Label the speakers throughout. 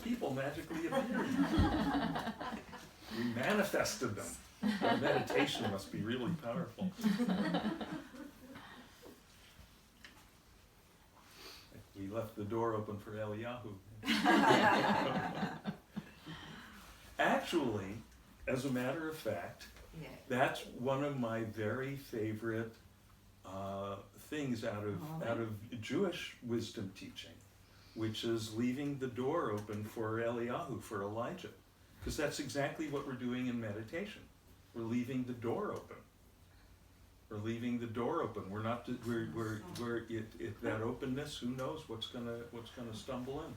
Speaker 1: people magically appeared. We manifested them. Our meditation must be really powerful. We left the door open for Eliyahu. Actually, as a matter of fact,
Speaker 2: Yeah.
Speaker 1: that's one of my very favorite things out of Jewish wisdom teaching, which is leaving the door open for Eliyahu, for Elijah, because that's exactly what we're doing in meditation. We're leaving the door open. We're leaving the door open. We're not. We're that openness. Who knows what's gonna stumble in?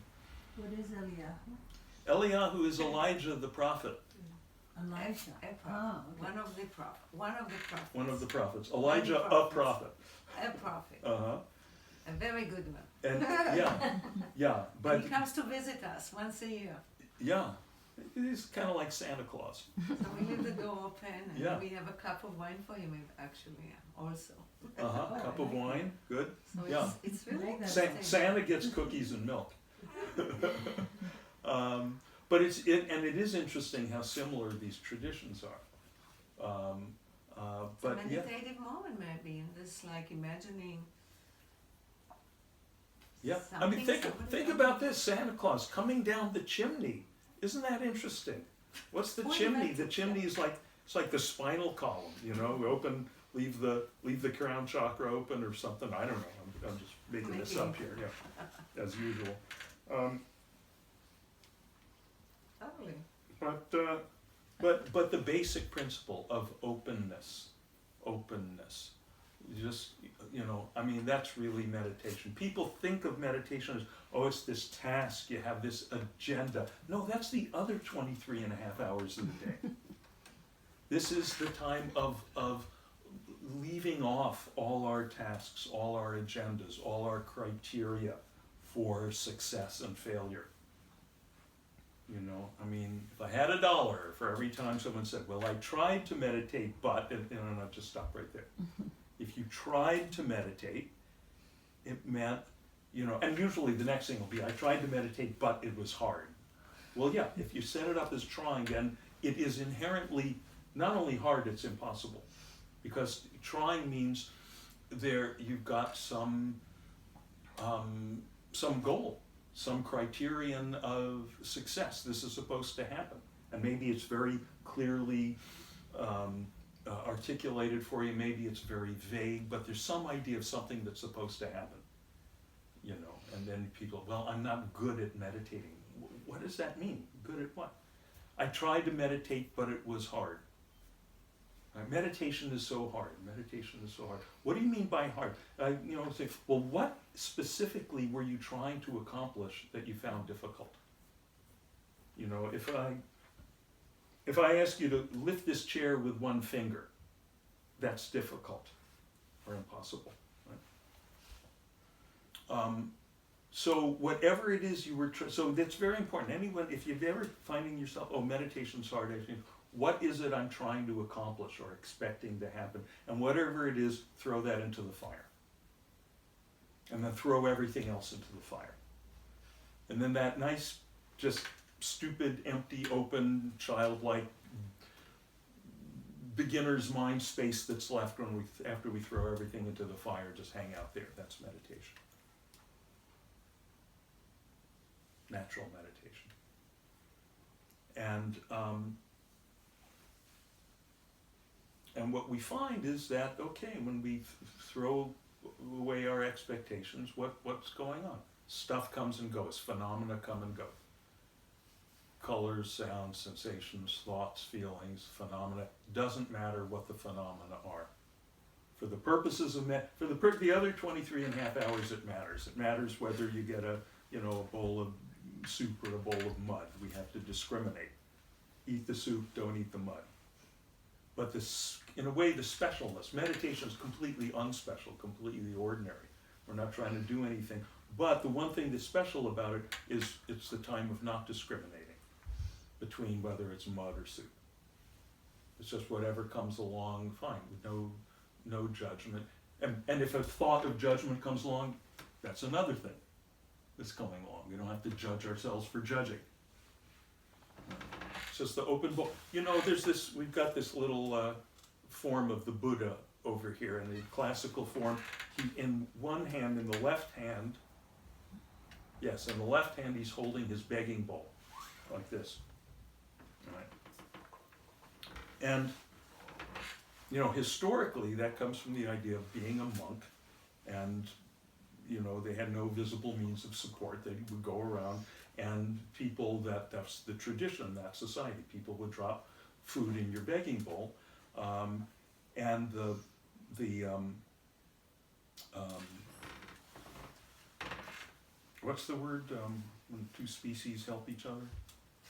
Speaker 3: What is Eliyahu?
Speaker 1: Eliyahu is Elijah the prophet.
Speaker 3: Elijah.
Speaker 2: A prophet.
Speaker 3: Oh, okay.
Speaker 2: One of the prophets.
Speaker 1: One of the prophets. Elijah, a prophet.
Speaker 2: A prophet.
Speaker 1: Uh-huh.
Speaker 2: A very good one.
Speaker 1: And yeah, but
Speaker 2: he comes to visit us once a year.
Speaker 1: yeah, he's kind of like Santa Claus.
Speaker 2: So we leave the door open and
Speaker 1: Yeah.
Speaker 2: we have a cup of wine for him actually also.
Speaker 1: Uh-huh. Cup of wine, good.
Speaker 2: So
Speaker 1: Yeah.
Speaker 2: it's really
Speaker 3: Like that.
Speaker 2: interesting.
Speaker 1: Santa gets cookies and milk. But it is interesting how similar these traditions are.
Speaker 2: It's a
Speaker 1: But yeah,
Speaker 2: meditative moment maybe, and this like imagining.
Speaker 1: yeah. I mean,
Speaker 2: something
Speaker 1: think about this: Santa Claus coming down the chimney. Isn't that interesting? What's the
Speaker 2: Well,
Speaker 1: chimney?
Speaker 2: that's
Speaker 1: The chimney is like it's like the spinal column. You know, leave the crown chakra open or something. I don't know. I'm just making this up here. Yeah, as usual.
Speaker 2: Totally.
Speaker 1: But the basic principle of openness, just, you know, I mean, that's really meditation. People think of meditation as, oh, it's this task, you have this agenda. No, that's the other 23 and a half hours of the day. This is the time of leaving off all our tasks, all our agendas, all our criteria for success and failure. You know, I mean, if I had $1 for every time someone said, well, I tried to meditate, but, and I'll just stop right there. If you tried to meditate, it meant, you know, and usually the next thing will be, I tried to meditate, but it was hard. Well, yeah, if you set it up as trying, then it is inherently not only hard, it's impossible. Because trying means you've got some goal, some criterion of success. This is supposed to happen. And maybe it's very clearly articulated for you, maybe it's very vague, but there's some idea of something that's supposed to happen. You know, and then people, well, I'm not good at meditating. What does that mean? Good at what? I tried to meditate, but it was hard. Right? Meditation is so hard. Meditation is so hard. What do you mean by hard? You know, say, well, what specifically were you trying to accomplish that you found difficult? You know, if I ask you to lift this chair with one finger, that's difficult or impossible. Right? So whatever it is you were, so that's very important. Anyone, if you're ever finding yourself, oh, meditation's hard, what is it I'm trying to accomplish or expecting to happen? And whatever it is, throw that into the fire. And then throw everything else into the fire. And then that nice, just stupid, empty, open, childlike, beginner's mind space that's left after we throw everything into the fire, just hang out there. That's meditation. Natural meditation. And what we find is that, okay, when we throw away our expectations, what's going on? Stuff comes and goes, phenomena come and go. Colors, sounds, sensations, thoughts, feelings, phenomena. Doesn't matter what the phenomena are. For the purposes of the other 23 and a half hours, it matters. It matters whether you get a bowl of soup or a bowl of mud. We have to discriminate. Eat the soup, don't eat the mud. But this, in a way, the specialness, meditation is completely unspecial, completely ordinary. We're not trying to do anything. But the one thing that's special about it is it's the time of not discriminating between whether it's mud or soup. It's just whatever comes along, fine, with no judgment. And if a thought of judgment comes along, that's another thing that's coming along. We don't have to judge ourselves for judging. It's just the open bowl. You know, we've got this little form of the Buddha over here in the classical form. In one hand, in the left hand, yes, in the left hand he's holding his begging bowl, like this. All right. And, you know, historically that comes from the idea of being a monk, and, you know, they had no visible means of support. They would go around, and that's the tradition in that society. People would drop food in your begging bowl, and what's the word when two species help each other?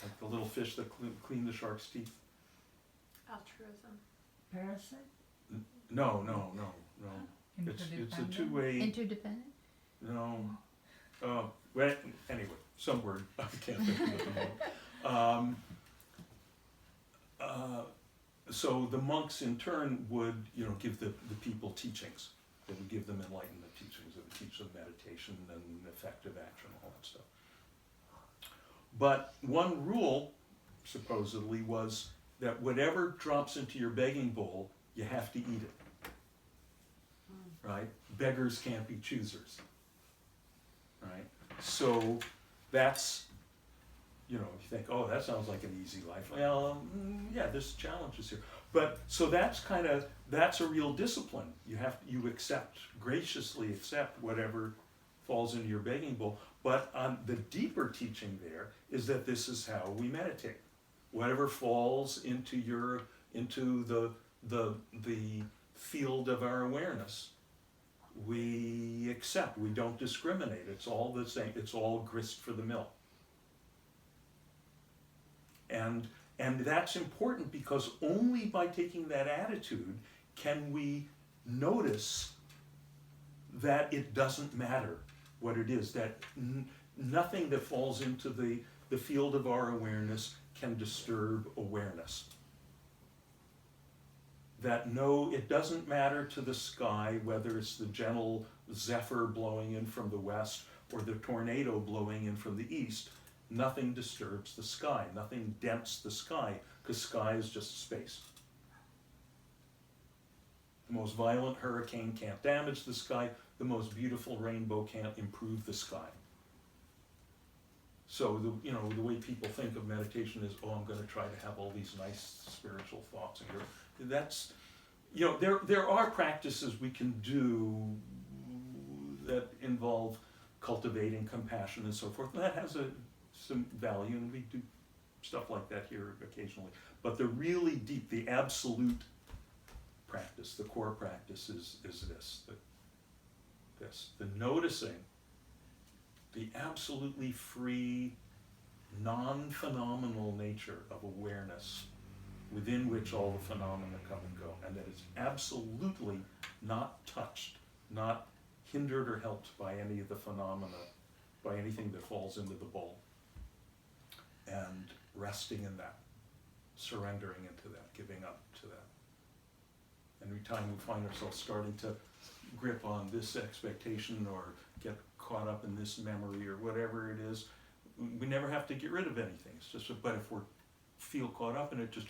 Speaker 1: Like the little fish that clean the shark's teeth?
Speaker 4: Altruism.
Speaker 3: Parasite?
Speaker 1: No. It's a
Speaker 3: Interdependent?
Speaker 1: two-way,
Speaker 4: Interdependent?
Speaker 1: no, well, anyway, some word, I can't think of it at the moment. So the monks in turn would, you know, give the people teachings. They would give them enlightenment teachings. They would teach them meditation and effective action, all that stuff. But one rule, supposedly, was that whatever drops into your begging bowl, you have to eat it. Right? Beggars can't be choosers. Right? So that's, you know, you think, oh, that sounds like an easy life. Well, yeah, there's challenges here. But so that's a real discipline. You graciously accept whatever falls into your begging bowl. But the deeper teaching there is that this is how we meditate. Whatever falls into the field of our awareness, we accept. We don't discriminate. It's all the same. It's all grist for the mill. And that's important, because only by taking that attitude can we notice that it doesn't matter what it is, that nothing that falls into the field of our awareness can disturb awareness. That no, it doesn't matter to the sky whether it's the gentle zephyr blowing in from the west or the tornado blowing in from the east. Nothing disturbs the sky, nothing dents the sky, because sky is just space. The most violent hurricane can't damage the sky, the most beautiful rainbow can't improve the sky. So the way people think of meditation is, oh, I'm going to try to have all these nice spiritual thoughts, and that's, you know, there are practices we can do that involve cultivating compassion and so forth, and that has some value, and we do stuff like that here occasionally. But the really deep, the absolute practice, the core practice is the noticing, the absolutely free, non-phenomenal nature of awareness within which all the phenomena come and go, and that it's absolutely not touched, not hindered or helped by any of the phenomena, by anything that falls into the bowl. And resting in that, surrendering into that, giving up to that. Every time we find ourselves starting to grip on this expectation or get caught up in this memory or whatever it is, we never have to get rid of anything. It's just, but if we feel caught up in it, just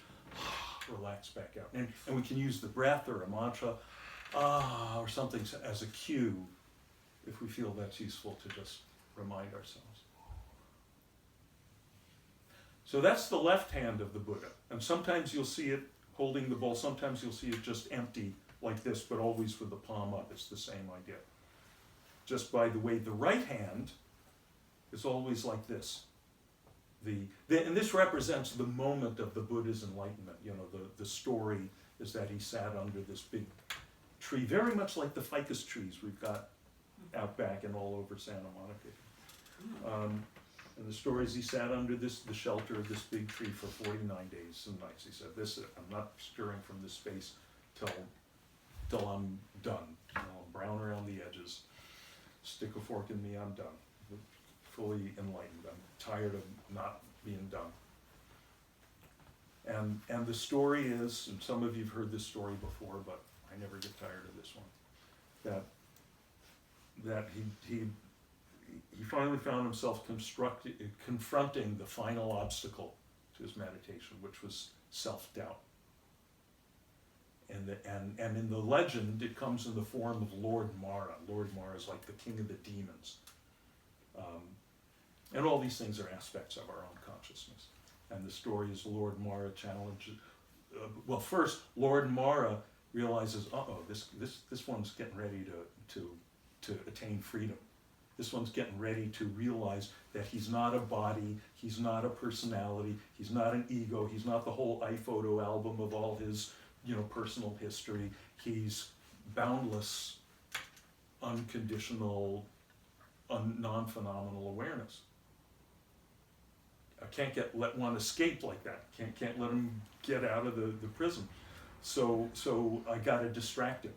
Speaker 1: relax back out. And we can use the breath or a mantra, or something as a cue, if we feel that's useful, to just remind ourselves. So that's the left hand of the Buddha. And sometimes you'll see it holding the bowl, sometimes you'll see it just empty like this, but always with the palm up. It's the same idea. Just by the way, the right hand is always like this. And this represents the moment of the Buddha's enlightenment. You know, the story is that he sat under this big tree, very much like the ficus trees we've got out back and all over Santa Monica. And the story is he sat under the shelter of this big tree for 49 days and nights. He said, I'm not stirring from this space till I'm done. You know, I'm brown around the edges. Stick a fork in me, I'm done. Fully enlightened. I'm tired of not being done. And the story is, and some of you've heard this story before, but I never get tired of this one, that he finally found himself confronting the final obstacle to his meditation, which was self-doubt. And in the legend, it comes in the form of Lord Mara. Lord Mara is like the king of the demons. And all these things are aspects of our own consciousness. And the story is Lord Mara challenges. Well, first, Lord Mara realizes, this one's getting ready to attain freedom. This one's getting ready to realize that he's not a body, he's not a personality, he's not an ego, he's not the whole iPhoto album of all his, personal history. He's boundless, unconditional, non-phenomenal awareness. I can't let one escape like that. Can't let him get out of the prison. So I gotta distract him.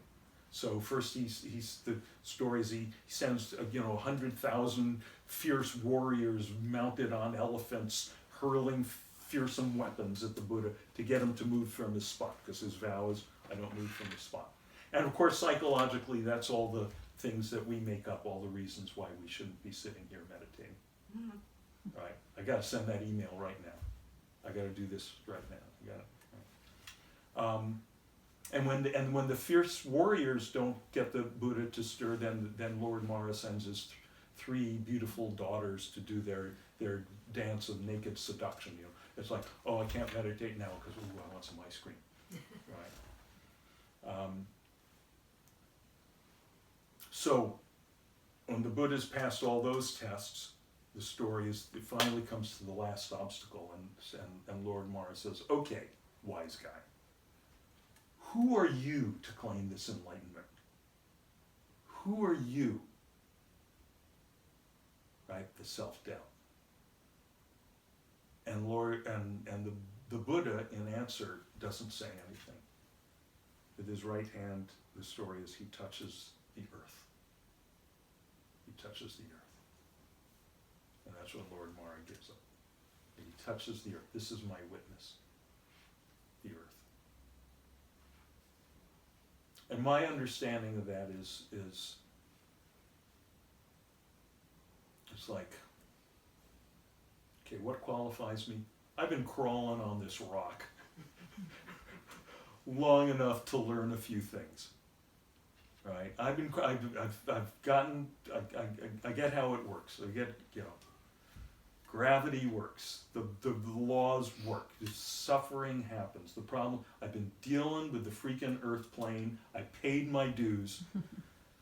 Speaker 1: So first he's the stories he sends 100,000 fierce warriors mounted on elephants hurling fearsome weapons at the Buddha to get him to move from his spot, because his vow is, I don't move from the spot. And of course psychologically that's all the things that we make up, all the reasons why we shouldn't be sitting here meditating.
Speaker 2: Mm-hmm.
Speaker 1: Right? I gotta send that email right now. I gotta do this right now. And when the fierce warriors don't get the Buddha to stir, then Lord Mara sends his three beautiful daughters to do their dance of naked seduction. It's like, oh, I can't meditate now because I want some ice cream, right? So when the Buddha's passed all those tests, the story is, it finally comes to the last obstacle, and Lord Mara says, okay, wise guy, who are you to claim this enlightenment? Who are you? Right, the self-doubt. And the Buddha, in answer, doesn't say anything. With his right hand, the story is he touches the earth. He touches the earth. And that's what Lord Mara gives up. He touches the earth. This is my witness. The earth. And my understanding of that is it's like, okay, what qualifies me? I've been crawling on this rock long enough to learn a few things, right? I get how it works. I get, gravity works. The laws work. The suffering happens. The problem, I've been dealing with the freaking earth plane. I paid my dues.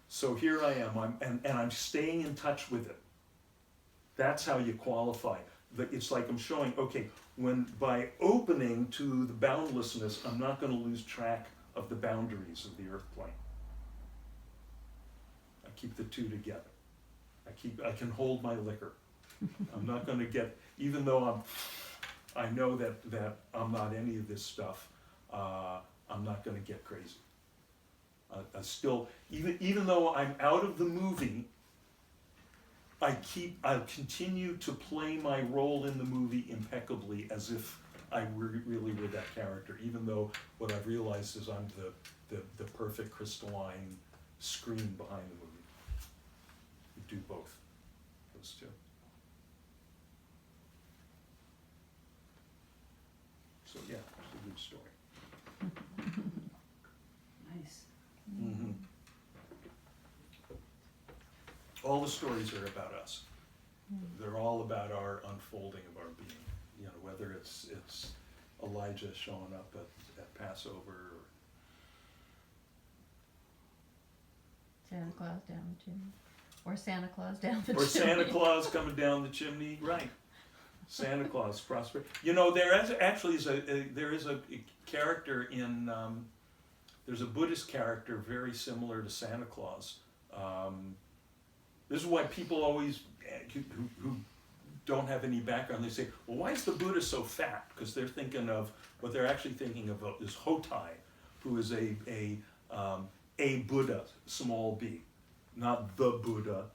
Speaker 1: So here I am, and I'm staying in touch with it. That's how you qualify. It's like I'm showing, okay, when by opening to the boundlessness, I'm not going to lose track of the boundaries of the earth plane. I keep the two together. I can hold my liquor. I'm not going to get, even though I know that I'm not any of this stuff, I'm not going to get crazy. I still, even though I'm out of the movie, I continue to play my role in the movie impeccably as if I really were that character, even though what I've realized is I'm the perfect crystalline screen behind the movie. You do both, those two. So yeah, it's a good story.
Speaker 3: Nice.
Speaker 1: Mm-hmm. All the stories are about us. They're all about our unfolding of our being. Whether it's Elijah showing up at Passover, or
Speaker 5: Santa Claus down the chimney, or Santa Claus down the
Speaker 1: or
Speaker 5: chimney.
Speaker 1: Santa Claus coming down the chimney, right? Santa Claus, prosper. There is a character in. There's a Buddhist character very similar to Santa Claus. This is why people always, who don't have any background, they say, well, why is the Buddha so fat? Because they're thinking of, what they're actually thinking of is Hotai, who is a Buddha, small b, not the Buddha,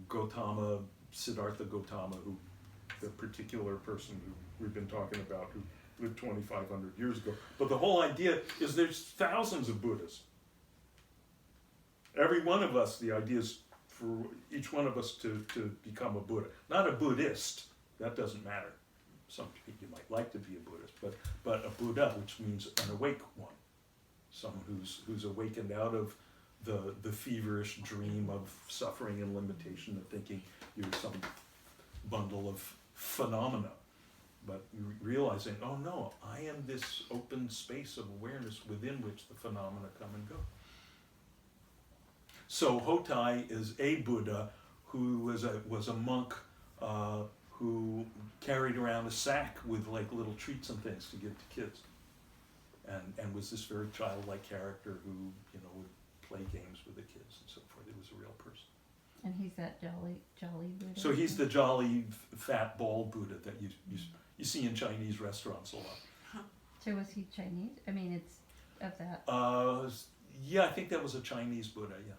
Speaker 1: Gautama, Siddhartha Gautama, who, the particular person who we've been talking about, who lived 2,500 years ago. But the whole idea is there's thousands of Buddhas. Every one of us, the idea is for each one of us to become a Buddha. Not a Buddhist, that doesn't matter. some you might like to be a Buddhist, but a Buddha, which means an awake one, someone who's awakened out of the feverish dream of suffering and limitation and thinking you're some bundle of phenomena, but realizing, oh no, I am this open space of awareness within which the phenomena come and go. So Hotai is a Buddha who was a monk who carried around a sack with like little treats and things to give to kids, and was this very childlike character who would play games with the kids and so forth. He was a real person.
Speaker 5: And he's that jolly Buddha.
Speaker 1: So he's the jolly fat bald Buddha that you see in Chinese restaurants a lot.
Speaker 5: So was he Chinese? I mean, it's of that.
Speaker 1: Yeah, I think that was a Chinese Buddha. Yeah.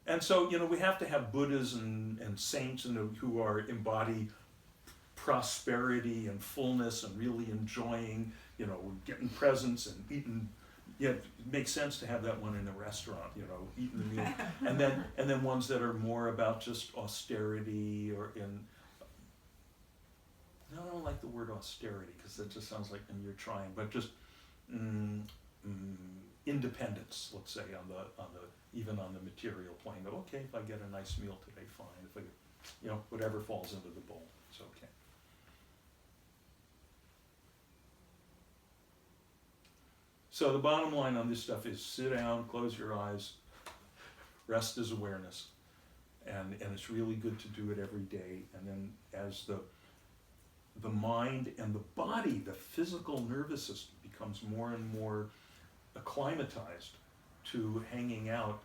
Speaker 1: And so, we have to have Buddhas and saints who are embody prosperity and fullness and really enjoying, getting presents and eating. Yeah, it makes sense to have that one in a restaurant, eating the meal. And then ones that are more about just austerity I don't like the word austerity because that just sounds like you're trying, but just independence, let's say, even on the material plane. Okay, if I get a nice meal today, fine. If I, whatever falls into the bowl, it's okay. So the bottom line on this stuff is sit down, close your eyes, rest is awareness, and it's really good to do it every day. And then as the mind and the body, the physical nervous system becomes more and more acclimatized to hanging out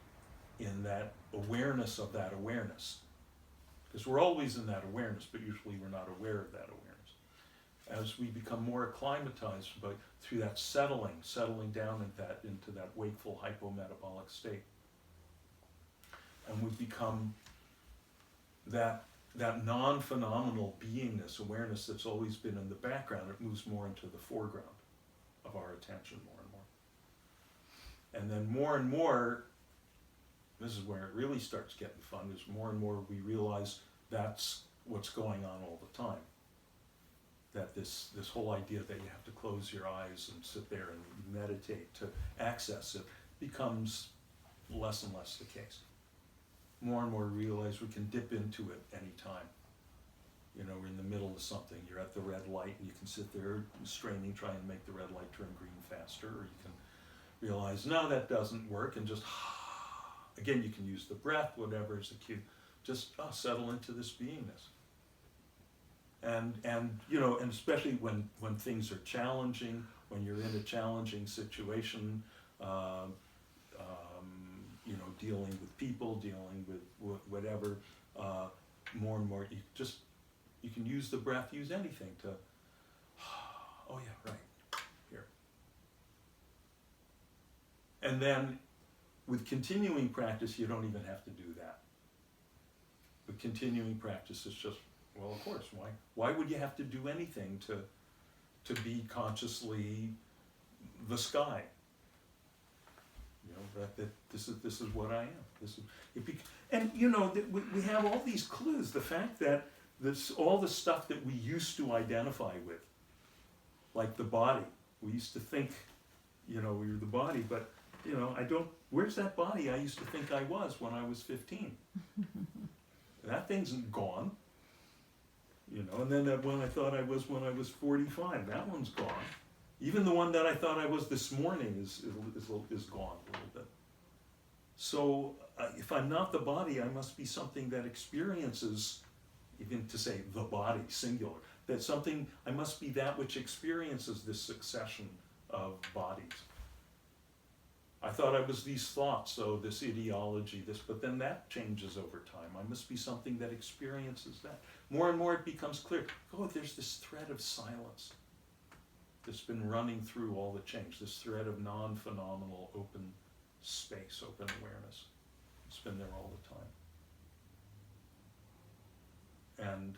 Speaker 1: in that awareness of that awareness. Because we're always in that awareness, but usually we're not aware of that awareness. As we become more acclimatized through that settling down into that wakeful hypometabolic state, and we become that non-phenomenal beingness, awareness that's always been in the background, it moves more into the foreground of our attention more and more. And then more and more, this is where it really starts getting fun, is more and more we realize that's what's going on all the time. That this whole idea that you have to close your eyes and sit there and meditate to access it becomes less and less the case. More and more we realize we can dip into it anytime. We're in the middle of something, you're at the red light and you can sit there straining, trying to make the red light turn green faster, or you can realize, no, that doesn't work, and just, again, you can use the breath, whatever is the cue, just settle into this beingness. And especially when things are challenging, when you're in a challenging situation, dealing with people, dealing with whatever, more and more, you can use the breath, use anything to, oh yeah, right, here. And then with continuing practice, you don't even have to do that. With continuing practice, it's just, well, of course, why would you have to do anything to be consciously the sky? That this is what I am. And we have all these clues. The fact that all the stuff that we used to identify with, like the body, we used to think, we were the body, but I don't. Where's that body I used to think I was when I was 15? That thing's gone. And then that one I thought I was when I was 45, that one's gone. Even the one that I thought I was this morning is gone a little bit. So if I'm not the body, I must be something that experiences, even to say the body, singular, that something, I must be that which experiences this succession of bodies. I thought I was these thoughts, so this ideology, but then that changes over time. I must be something that experiences that. More and more it becomes clear, there's this thread of silence that's been running through all the change, this thread of non-phenomenal open space, open awareness. It's been there all the time.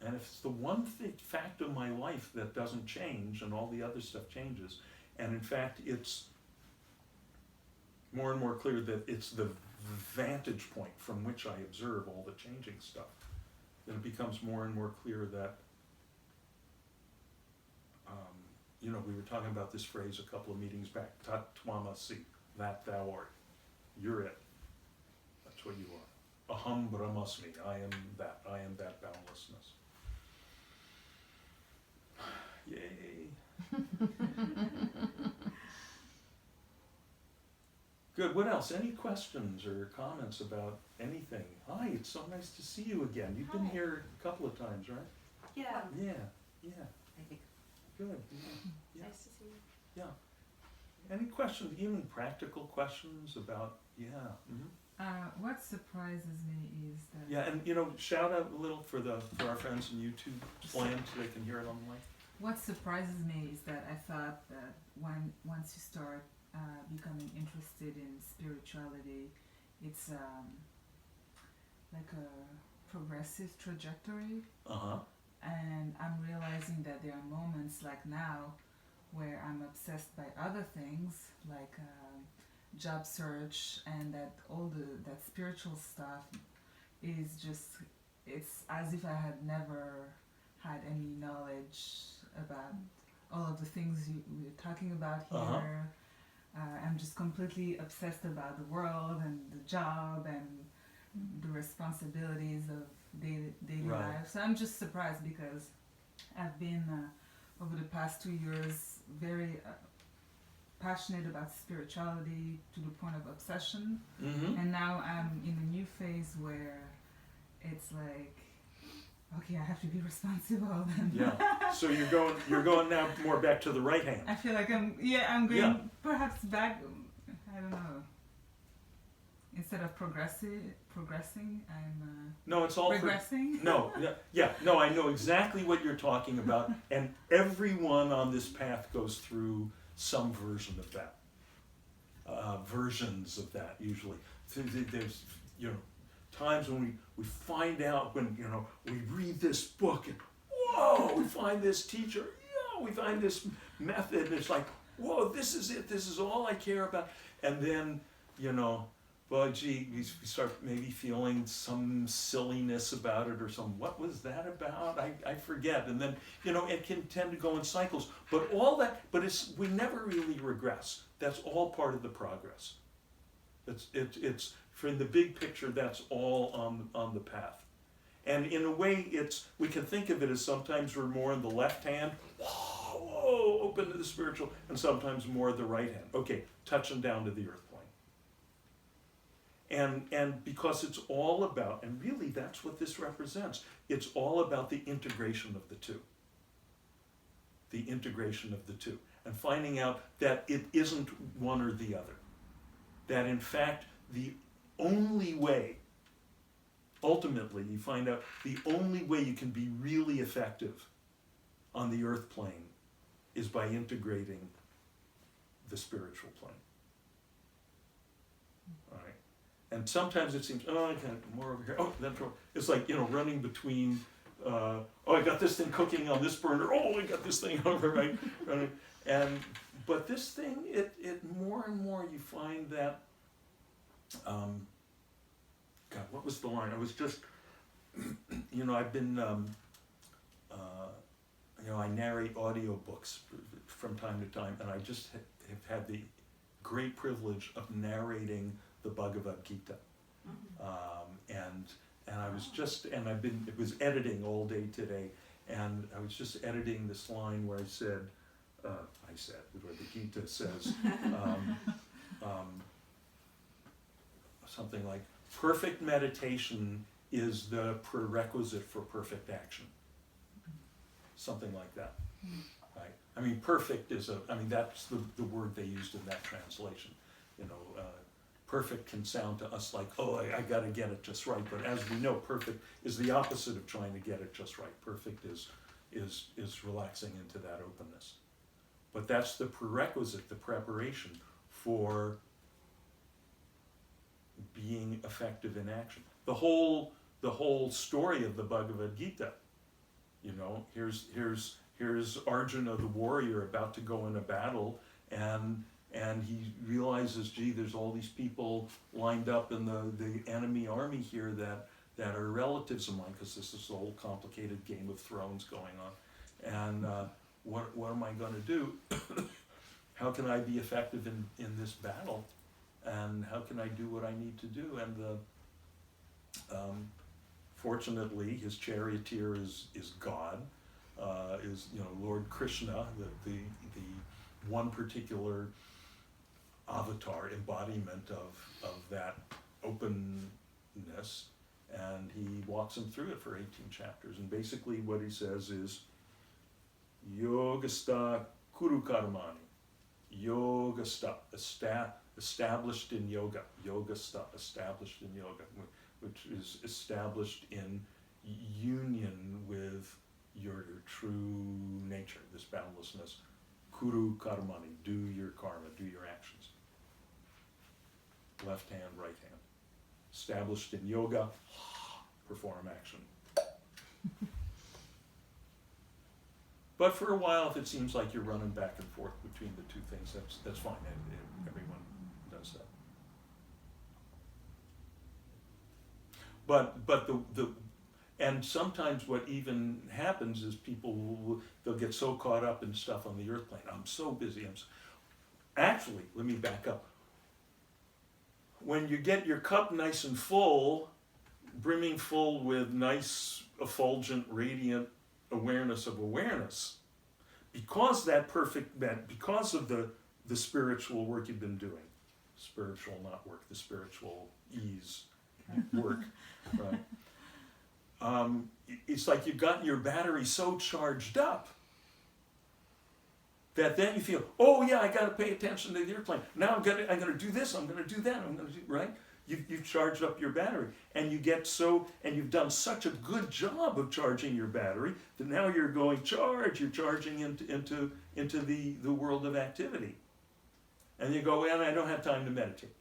Speaker 1: And if it's the one fact of my life that doesn't change and all the other stuff changes, and in fact it's more and more clear that it's the vantage point from which I observe all the changing stuff, then it becomes more and more clear that, you know, we were talking about this phrase a couple of meetings back, tat twamasi, that thou art. You're it. That's what you are. Aham brahmasmi, I am that boundlessness. Yay. Good, what else? Any questions or comments about anything? Hi, it's so nice to see you again. You've been
Speaker 4: Hi.
Speaker 1: here a couple of times, right?
Speaker 4: Yeah.
Speaker 1: Yeah, yeah,
Speaker 2: I think.
Speaker 1: good, yeah.
Speaker 4: Nice to see you.
Speaker 1: Any questions, even practical questions about, yeah.
Speaker 3: What surprises me is that
Speaker 1: Yeah, and you know, shout out a little for our friends in YouTube land so they can hear it on the mic.
Speaker 3: what surprises me is that I thought that once you start becoming interested in spirituality, it's like a progressive trajectory,
Speaker 1: Uh-huh,
Speaker 3: and I'm realizing that there are moments like now where I'm obsessed by other things like job search, and that that spiritual stuff is just, it's as if I had never had any knowledge about all of the things we're talking about here.
Speaker 1: Uh-huh.
Speaker 3: I'm just completely obsessed about the world and the job and the responsibilities of daily
Speaker 1: Right.
Speaker 3: life. So I'm just surprised because I've been over the past 2 years very passionate about spirituality to the point of obsession,
Speaker 1: mm-hmm,
Speaker 3: and now I'm in a new phase where it's like, okay, I have to be responsible. And
Speaker 1: yeah. So you're going now more back to the right hand.
Speaker 3: I feel like I'm going
Speaker 1: Yeah.
Speaker 3: perhaps back. I don't know. Instead of progressing, I'm
Speaker 1: No, it's all
Speaker 3: regressing.
Speaker 1: No, no, I know exactly what you're talking about, and everyone on this path goes through some version of that. Versions of that, usually. There's, you know, times when we find out, when, you know, we read this book and, whoa, we find this teacher, yeah, we find this method, and it's like, whoa, this is it, this is all I care about. And then, you know, well, gee, we start maybe feeling some silliness about it, or some, what was that about? I forget. And then, you know, it can tend to go in cycles. But all that, we never really regress. That's all part of the progress. It's for the big picture, that's all on the path. And in a way, we can think of it as sometimes we're more in the left hand, whoa, open to the spiritual, and sometimes more the right hand. Okay, touching down to the earth plane. And because it's all about, and really that's what this represents, it's all about the integration of the two. The integration of the two. And finding out that it isn't one or the other. That in fact, the only way, ultimately, you find out the only way you can be really effective on the earth plane is by integrating the spiritual plane. All right. And sometimes it seems, oh, I got more over here. Oh, that's right. It's like, you know, running between, oh, I got this thing cooking on this burner. Oh, I got this thing over, right? But this thing, it more and more you find that, God, what was the line? I was just, you know, I've been, you know, I narrate audiobooks from time to time, and I just have had the great privilege of narrating the Bhagavad Gita. And I was just, and it was editing all day today, and I was just editing this line where I said, where the Gita says, something like, perfect meditation is the prerequisite for perfect action. Something like that. Right? I mean, perfect is that's the word they used in that translation. You know, perfect can sound to us like, oh, I got to get it just right. But as we know, perfect is the opposite of trying to get it just right. Perfect is relaxing into that openness. But that's the prerequisite, the preparation for being effective in action. The whole story of the Bhagavad Gita. You know, here's Arjuna the warrior about to go in a battle, and and he realizes, gee, there's all these people lined up in the enemy army here that are relatives of mine, because this is the whole complicated Game of Thrones going on. And what am I going to do? How can I be effective in this battle? And how can I do what I need to do? And fortunately, his charioteer is God, is Lord Krishna, the one particular avatar, embodiment of that openness, and he walks him through it for 18 chapters. And basically what he says is, Yogasta Kuru Karmani. Yogasta, established in yoga. Yogasta, established in yoga, which is established in union with your true nature, this boundlessness. Kuru Karmani, do your karma, do your actions. Left hand, right hand. Established in yoga, perform action. But for a while, if it seems like you're running back and forth between the two things, that's fine. Everyone does that. But and sometimes what even happens is people they'll get so caught up in stuff on the earth plane. I'm so busy. Actually, let me back up. When you get your cup nice and full, brimming full with nice, effulgent, radiant awareness of awareness, because because of the spiritual work you've been doing, spiritual not work, the spiritual ease work, right? It's like you've gotten your battery so charged up that then you feel, oh yeah, I got to pay attention to the airplane. Now I'm gonna do this. I'm gonna do that. I'm gonna do right. You've charged up your battery, and you've done such a good job of charging your battery that now you're going charge. You're charging into the world of activity, and you go, well, I don't have time to meditate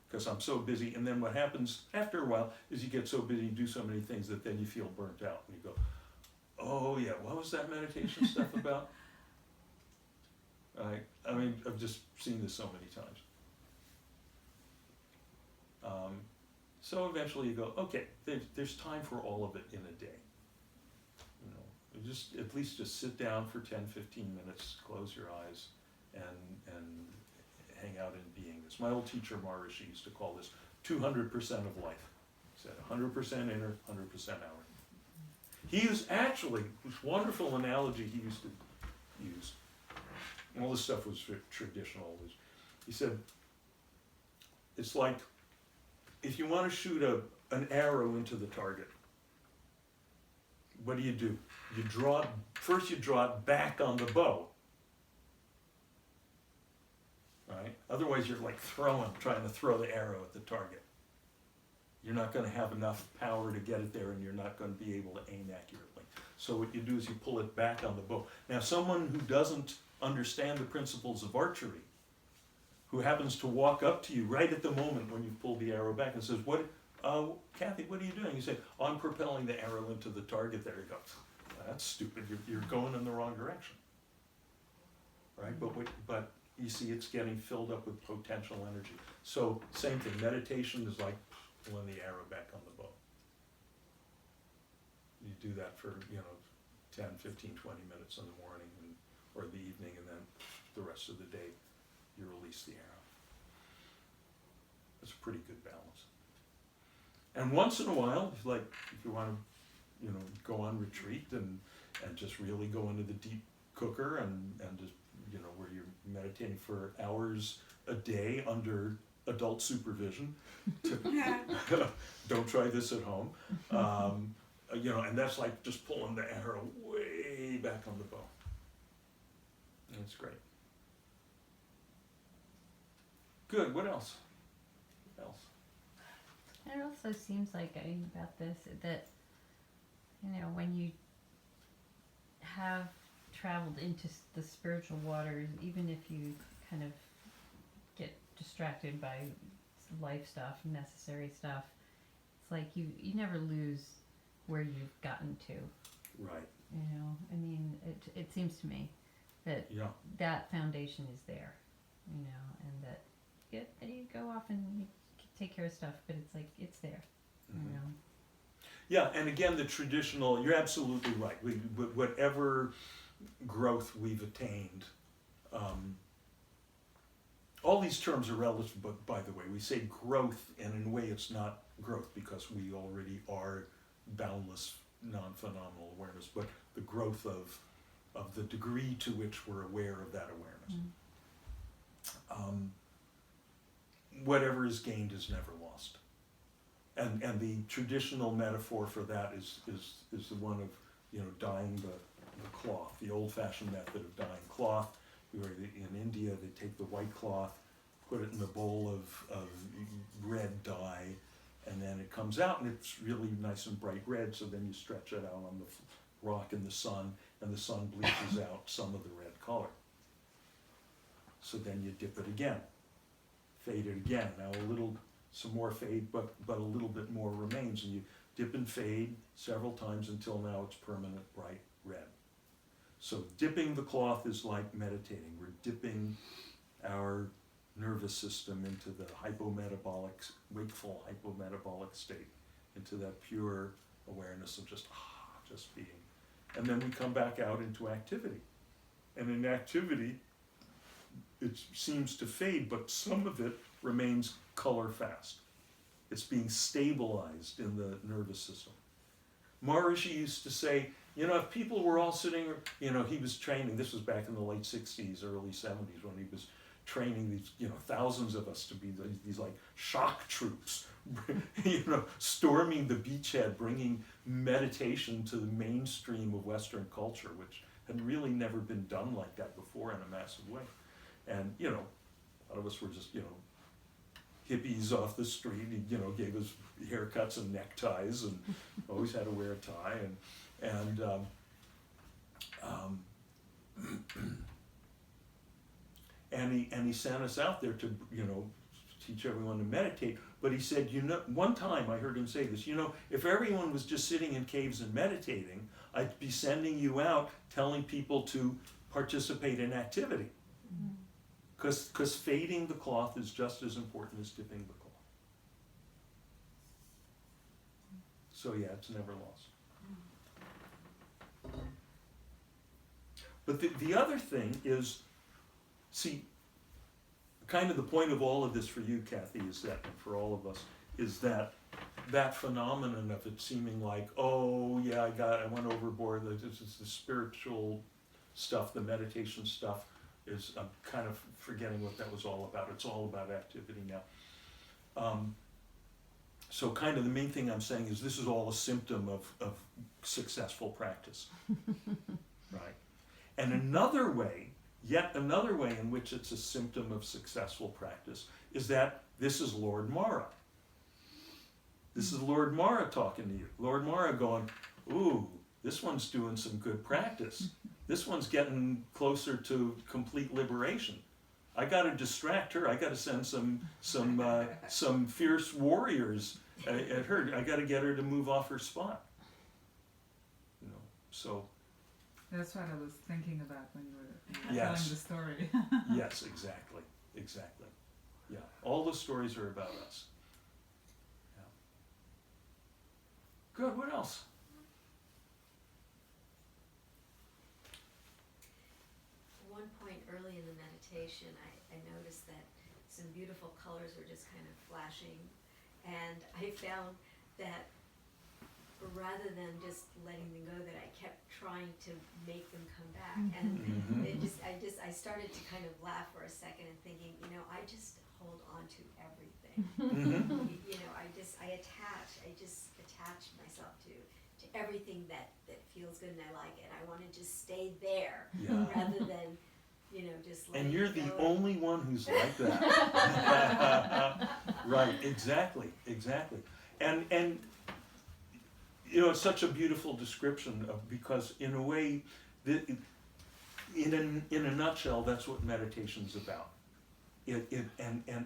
Speaker 1: because I'm so busy. And then what happens after a while is you get so busy, you do so many things that then you feel burnt out, and you go, oh yeah, what was that meditation stuff about? I mean, I've just seen this so many times. So eventually you go, okay, there's time for all of it in a day. You just at least just sit down for 10, 15 minutes, close your eyes, and hang out in beingness. My old teacher Maharishi used to call this 200% of life. He said 100% inner, 100% outer. He used actually this wonderful analogy he used to use. All this stuff was traditional. He said, it's like if you want to shoot an arrow into the target, what do? You draw it back on the bow, right? Otherwise you're like trying to throw the arrow at the target. You're not going to have enough power to get it there, and you're not going to be able to aim accurately. So what you do is you pull it back on the bow. Now someone who doesn't understand the principles of archery, who happens to walk up to you right at the moment when you pull the arrow back and says, Kathy, what are you doing? You say, oh, I'm propelling the arrow into the target. There you go. That's stupid. You're going in the wrong direction, right? But you see, it's getting filled up with potential energy. So same thing. Meditation is like pulling the arrow back on the bow. You do that for 10, 15, 20 minutes in the morning or the evening, and then the rest of the day you release the arrow. That's a pretty good balance. And once in a while, if you want to, go on retreat and just really go into the deep cooker and just, where you're meditating for hours a day under adult supervision. Don't try this at home. And that's like just pulling the arrow way back on the bow. And it's great. Good. What else?
Speaker 5: It also seems like about this that when you have traveled into the spiritual waters, even if you kind of get distracted by life stuff, necessary stuff, it's like you never lose where you've gotten to.
Speaker 1: Right.
Speaker 5: It seems to me that that foundation is there. you know, and that you go off and you take care of stuff, but it's like it's there, you know.
Speaker 1: Yeah, and again, the traditional, you're absolutely right. Whatever growth we've attained, all these terms are relative, but by the way, we say growth, and in a way it's not growth because we already are boundless, non-phenomenal awareness, but the growth of the degree to which we're aware of that awareness. Whatever is gained is never lost. And the traditional metaphor for that is the one of, you know, dyeing the cloth, the old-fashioned method of dyeing cloth, where in India they take the white cloth, put it in a bowl of red dye, and then it comes out and it's really nice and bright red, so then you stretch it out on the rock in the sun, and the sun bleaches out some of the red color. So then you dip it again, fade it again, now some more fade, but a little bit more remains, and you dip and fade several times until now it's permanent bright red. So dipping the cloth is like meditating. We're dipping our nervous system into the hypometabolic, wakeful hypometabolic state, into that pure awareness of just being. And then we come back out into activity. And in activity, it seems to fade, but some of it remains color fast. It's being stabilized in the nervous system. Maharishi used to say, you know, if people were all sitting, you know, he was training, this was back in the late 60s, early 70s, when he was training these, you know, thousands of us to be these like shock troops, you know, storming the beachhead, bringing meditation to the mainstream of Western culture, which had really never been done like that before in a massive way. And, you know, a lot of us were just, you know, hippies off the street, you know, gave us haircuts and neckties and always had to wear a tie, and he sent us out there to, you know, teach everyone to meditate. But he said, you know, one time I heard him say this, you know, if everyone was just sitting in caves and meditating, I'd be sending you out telling people to participate in activity. Because fading the cloth is just as important as dipping the cloth. So yeah, it's never lost. But the other thing is, see, kind of the point of all of this for you, Kathy, is that, and for all of us, is that phenomenon of it seeming like, oh yeah, I went overboard, this is the spiritual stuff, the meditation stuff, I'm kind of forgetting what that was all about. It's all about activity now. So kind of the main thing I'm saying is this is all a symptom of successful practice, right? And another way, yet another way in which it's a symptom of successful practice is that this is Lord Mara. This is Lord Mara talking to you. Lord Mara going, ooh, this one's doing some good practice. This one's getting closer to complete liberation. I got to distract her. I got to send some fierce warriors at her. I got to get her to move off her spot. You know, so.
Speaker 3: That's what I was thinking about when you were
Speaker 1: Yes.
Speaker 3: telling the story.
Speaker 1: Yes, exactly. Yeah, all the stories are about us. Yeah. Good. What else?
Speaker 6: One point early in the meditation, I noticed that some beautiful colors were just kind of flashing, and I found that rather than just letting them go, that I kept trying to make them come back, and I started to kind of laugh for a second and thinking, you know, I just hold on to everything. You know, I just attach myself to everything that feels good and I like it. I want to just stay there rather than, you know, just let
Speaker 1: And
Speaker 6: it
Speaker 1: you're
Speaker 6: go.
Speaker 1: the only one who's like that. Right, exactly. And you know, it's such a beautiful description of, because in a way, in a nutshell, that's what meditation's about. And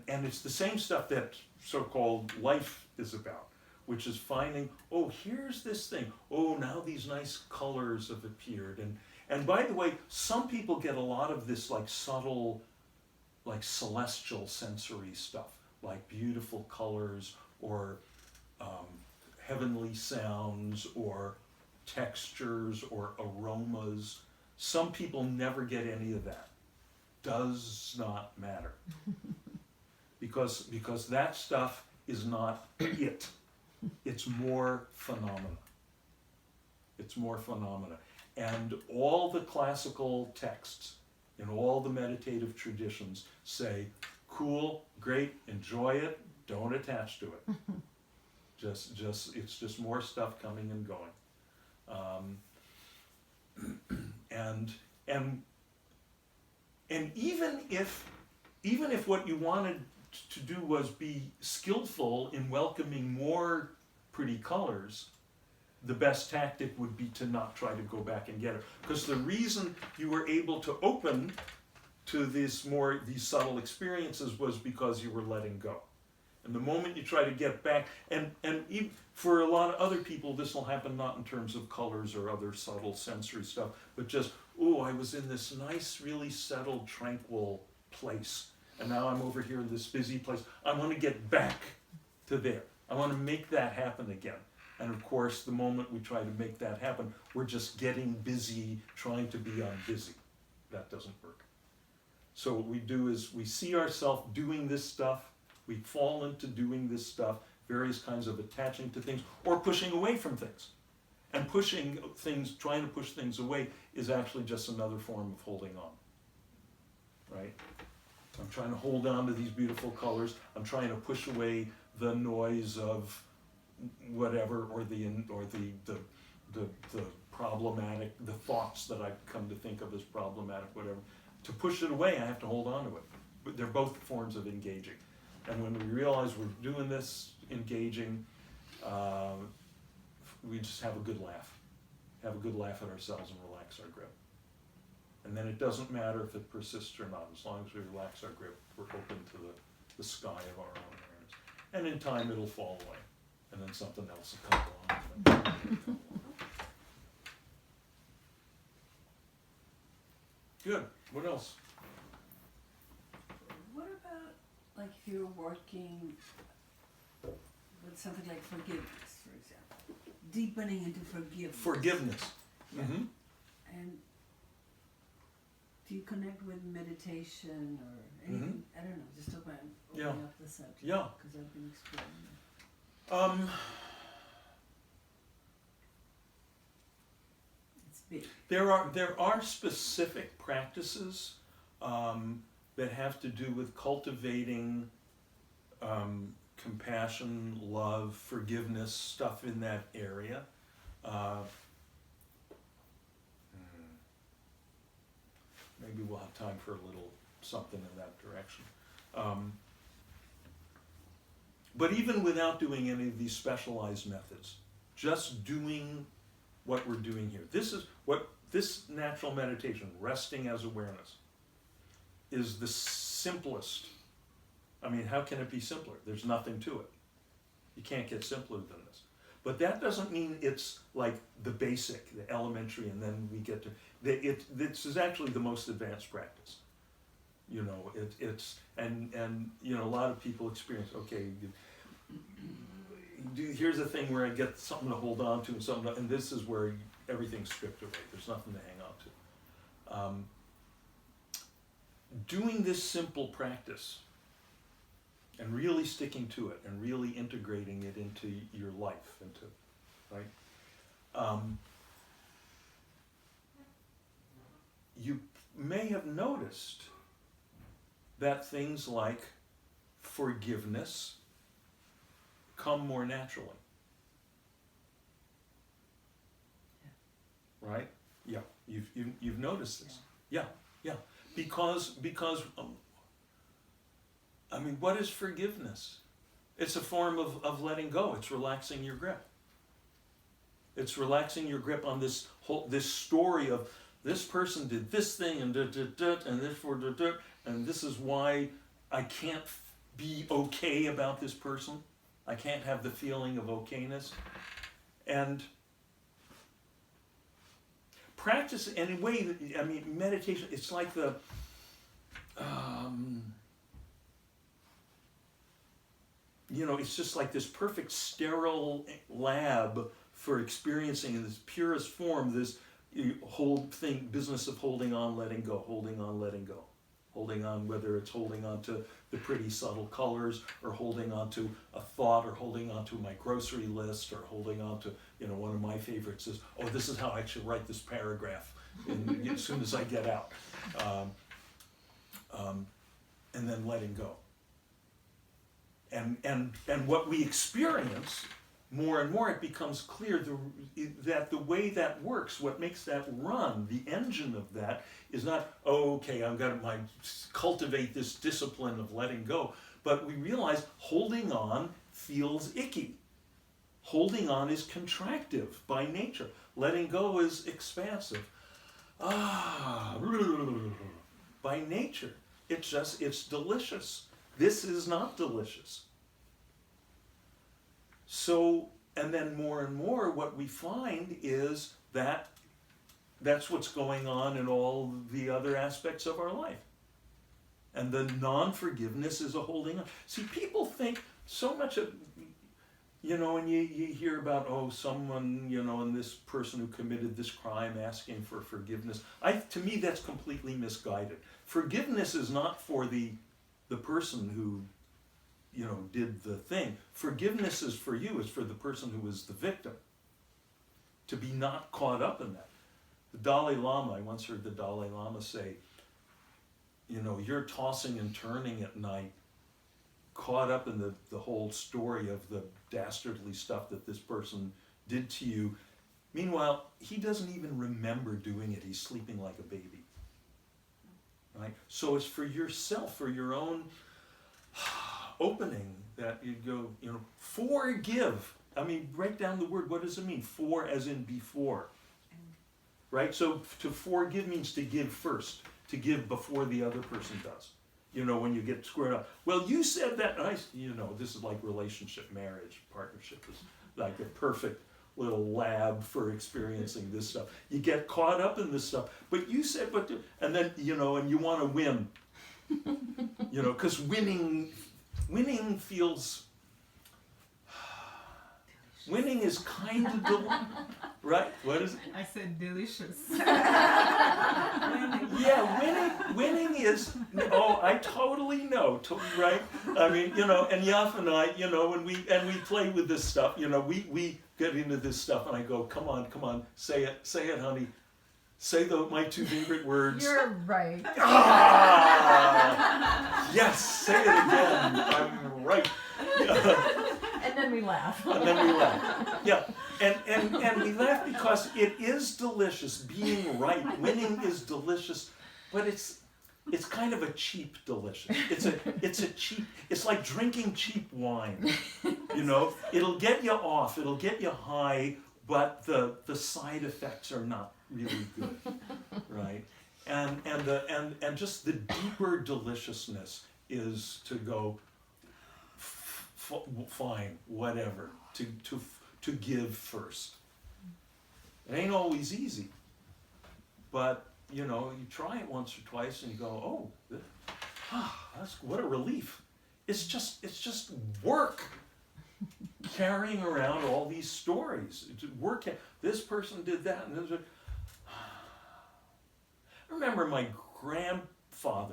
Speaker 1: it's the same stuff that so-called life is about, which is finding, oh, here's this thing. Oh, now these nice colors have appeared. And by the way, some people get a lot of this like subtle like celestial sensory stuff, like beautiful colors or heavenly sounds or textures or aromas. Some people never get any of that. Does not matter. because that stuff is not it. It's more phenomena. It's more phenomena. And all the classical texts in all the meditative traditions say, cool, great, enjoy it, don't attach to it. It's just more stuff coming and going. And even if what you wanted to do was be skillful in welcoming more pretty colors, the best tactic would be to not try to go back and get it. Because the reason you were able to open to these subtle experiences was because you were letting go. And the moment you try to get back, and even for a lot of other people, this will happen not in terms of colors or other subtle sensory stuff, but just, oh, I was in this nice, really settled, tranquil place, and now I'm over here in this busy place. I want to get back to there. I want to make that happen again. And of course, the moment we try to make that happen, we're just getting busy, trying to be unbusy. That doesn't work. So what we do is we see ourselves doing this stuff, we fall into doing this stuff, various kinds of attaching to things, or pushing away from things. And pushing things, trying to push things away, is actually just another form of holding on. Right? I'm trying to hold on to these beautiful colors. I'm trying to push away the noise of whatever, or the problematic, the thoughts that I've come to think of as problematic, whatever. To push it away, I have to hold on to it. But they're both forms of engaging. And when we realize we're doing this, engaging, we just have a good laugh. Have a good laugh at ourselves and relax our grip. And then it doesn't matter if it persists or not. As long as we relax our grip, we're open to the sky of our own awareness. And in time, it'll fall away. And then something else will come along. Good. What else?
Speaker 7: What about, like, if you're working with something like forgiveness, for example, deepening into forgiveness?
Speaker 1: Forgiveness. Mm-hmm.
Speaker 7: And do you connect with meditation or anything? I don't know, just opening
Speaker 1: Yeah.
Speaker 7: up the subject.
Speaker 1: Yeah.
Speaker 7: Because I've been exploring it. It's big.
Speaker 1: There are specific practices that have to do with cultivating compassion, love, forgiveness, stuff in that area. Maybe we'll have time for a little something in that direction. But even without doing any of these specialized methods, just doing what we're doing here. This is what this natural meditation, resting as awareness, is the simplest. I mean, how can it be simpler? There's nothing to it. You can't get simpler than this. But that doesn't mean it's like the basic, the elementary, and then we get to this is actually the most advanced practice. You know, and you know, a lot of people experience, okay, here's a thing where I get something to hold on to and this is where everything's stripped away. There's nothing to hang on to. Doing this simple practice and really sticking to it and really integrating it into your life, right? You may have noticed that things like forgiveness come more naturally. Right? Yeah. You've noticed this. Yeah. Because I mean, what is forgiveness? It's a form of letting go. It's relaxing your grip. It's relaxing your grip on this story of this person did this thing and and this and this is why I can't be okay about this person. I can't have the feeling of okayness. And practice in a way that, I mean, meditation, it's like you know, it's just like this perfect sterile lab for experiencing in this purest form this whole thing, business of holding on, letting go, holding on, letting go. Holding on, whether it's holding on to the pretty subtle colors, or holding on to a thought, or holding on to my grocery list, or holding on to, you know, one of my favorites is, oh, this is how I should write this paragraph as soon as I get out. And then letting go. And what we experience, more and more it becomes clear that the way that works, what makes that run, the engine of that, is not, oh, okay, I'm going to cultivate this discipline of letting go, but we realize holding on feels icky. Holding on is contractive by nature. Letting go is expansive. By nature, it's delicious. This is not delicious. So, and then more and more what we find is that that's what's going on in all the other aspects of our life. And the non-forgiveness is a holding on. See, people think so much of, you know, and you hear about, oh, someone, you know, and this person who committed this crime asking for forgiveness. To me, that's completely misguided. Forgiveness is not for the person who, you know, did the thing. Forgiveness is for you, it's for the person who was the victim. To be not caught up in that. The Dalai Lama, I once heard the Dalai Lama say, you know, you're tossing and turning at night, caught up in the whole story of the dastardly stuff that this person did to you. Meanwhile, he doesn't even remember doing it. He's sleeping like a baby. Right? So it's for yourself, for your own opening, that you go, you know, forgive. I mean, write down the word. What does it mean? For as in before. Right? So to forgive means to give first, to give before the other person does. You know, when you get squared up. Well, you said that, and you know, this is like relationship, marriage, partnership is like a perfect little lab for experiencing this stuff. You get caught up in this stuff, but you said, and then, you know, and you want to win. You know, because winning feels, winning is kind of, right? What is it?
Speaker 3: I said delicious.
Speaker 1: Yeah, winning is, oh, I totally know, right? I mean, you know, and Yaf and I, you know, and we play with this stuff, you know, we get into this stuff, and I go, come on, say it, honey. Say my two favorite words.
Speaker 5: You're right.
Speaker 1: Ah! Yes, say it again. I'm right.
Speaker 5: And then we laugh.
Speaker 1: And then we laugh. Yeah. And we laugh because it is delicious. Being right, winning is delicious, but it's kind of a cheap delicious. It's a cheap. It's like drinking cheap wine. You know, it'll get you off, it'll get you high, but the side effects are not really good, right? And just the deeper deliciousness is to go, fine, whatever, to give first. It ain't always easy, but you know, you try it once or twice and you go, that's what a relief. It's just work carrying around all these stories. It's work. This person did that, and this. I remember my grandpa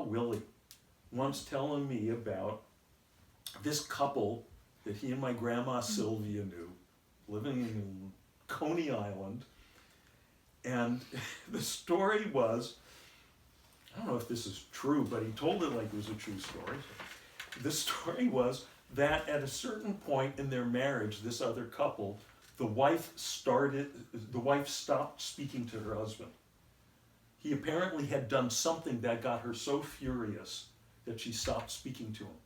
Speaker 1: Willie, once telling me about this couple that he and my grandma Sylvia knew, living in Coney Island. And the story was, I don't know if this is true, but he told it like it was a true story. The story was that at a certain point in their marriage, this other couple, the wife stopped speaking to her husband. He apparently had done something that got her so furious that she stopped speaking to him.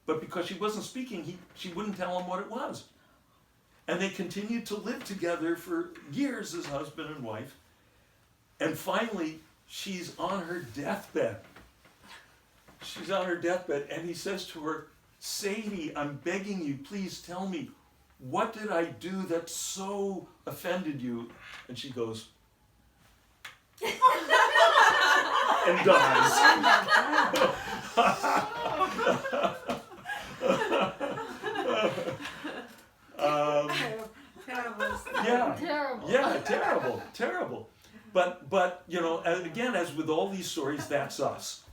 Speaker 1: But because she wasn't speaking, she wouldn't tell him what it was. And they continued to live together for years as husband and wife. And finally, she's on her deathbed. She's on her deathbed, and he says to her, Sadie, I'm begging you, please tell me, what did I do that so offended you? And she goes, and dies. But you know, again, as with all these stories, that's us.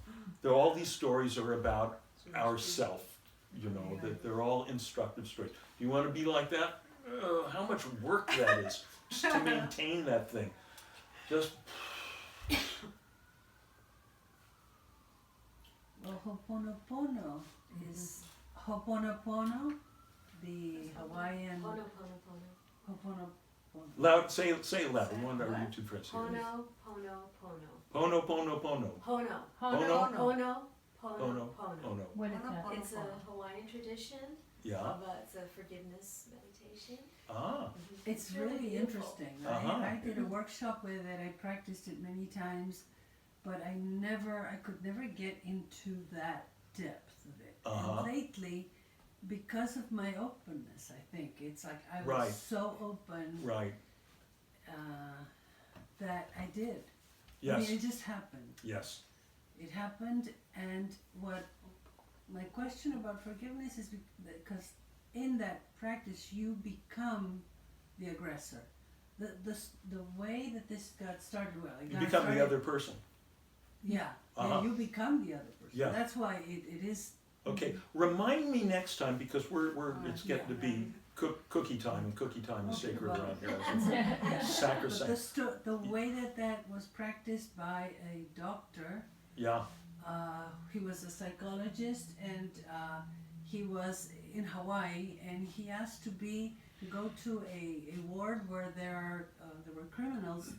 Speaker 1: All these stories are about ourself. You know, that they're all instructive stories. Do you want to be like that? How much work that is just to maintain that thing. Just
Speaker 7: Well, Ho'oponopono is Ho'oponopono, the Hawaiian
Speaker 6: Pono, pono, pono.
Speaker 7: Ho'oponopono.
Speaker 1: loud. Say it loud. We want our YouTube friends to hear it.
Speaker 6: Pono, pono, pono.
Speaker 1: Pono pono pono.
Speaker 6: Pono.
Speaker 1: Pono.
Speaker 6: Pono, pono,
Speaker 1: Pono.
Speaker 6: pono.
Speaker 1: Pono.
Speaker 5: What is that?
Speaker 6: It's a Hawaiian tradition
Speaker 1: Yeah.
Speaker 6: it's a forgiveness meditation.
Speaker 1: Ah.
Speaker 7: It's
Speaker 6: Really
Speaker 7: really
Speaker 6: beautiful.
Speaker 7: interesting.
Speaker 1: Uh-huh.
Speaker 7: I did a workshop with it. I practiced it many times, but I could never get into that depth of it.
Speaker 1: Uh-huh.
Speaker 7: And lately, because of my openness, I think it's like I was
Speaker 1: Right.
Speaker 7: so open
Speaker 1: Right.
Speaker 7: that I did. I
Speaker 1: Yes.
Speaker 7: mean, it just happened.
Speaker 1: Yes.
Speaker 7: It happened, and what my question about forgiveness is because in that practice you become the aggressor. The way that this got started, well, it
Speaker 1: You
Speaker 7: got
Speaker 1: become
Speaker 7: started,
Speaker 1: the other person.
Speaker 7: Yeah,
Speaker 1: Uh-huh.
Speaker 7: yeah, you become the other person.
Speaker 1: Yeah.
Speaker 7: That's why it is.
Speaker 1: Okay. Remind me next time because we're it's getting
Speaker 7: yeah.
Speaker 1: to be cookie time, and cookie time is
Speaker 7: Okay,
Speaker 1: sacred
Speaker 7: well-
Speaker 1: around here. As it
Speaker 7: Yeah. But
Speaker 1: Sacrosanct.
Speaker 7: the way that was practiced by a doctor.
Speaker 1: Yeah.
Speaker 7: He was a psychologist, and he was in Hawaii, and he asked to go to a ward where there were criminals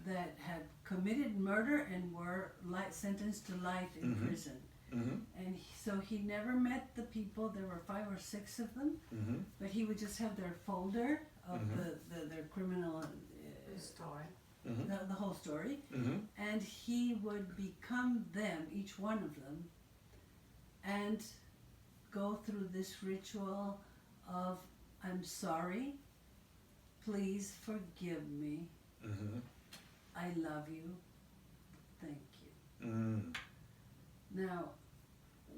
Speaker 7: that had committed murder and were sentenced to life in
Speaker 1: Mhm.
Speaker 7: prison.
Speaker 1: Mm-hmm.
Speaker 7: And so he never met the people. There were 5 or 6 of them,
Speaker 1: Mm-hmm.
Speaker 7: but he would just have their folder of
Speaker 1: Mhm.
Speaker 7: their criminal.
Speaker 2: Story.
Speaker 1: Mm-hmm.
Speaker 7: The whole story.
Speaker 1: Mm-hmm.
Speaker 7: And he would become them, each one of them, and go through this ritual of, I'm sorry, please forgive me,
Speaker 1: Mm-hmm.
Speaker 7: I love you, thank you.
Speaker 1: Mm.
Speaker 7: Now,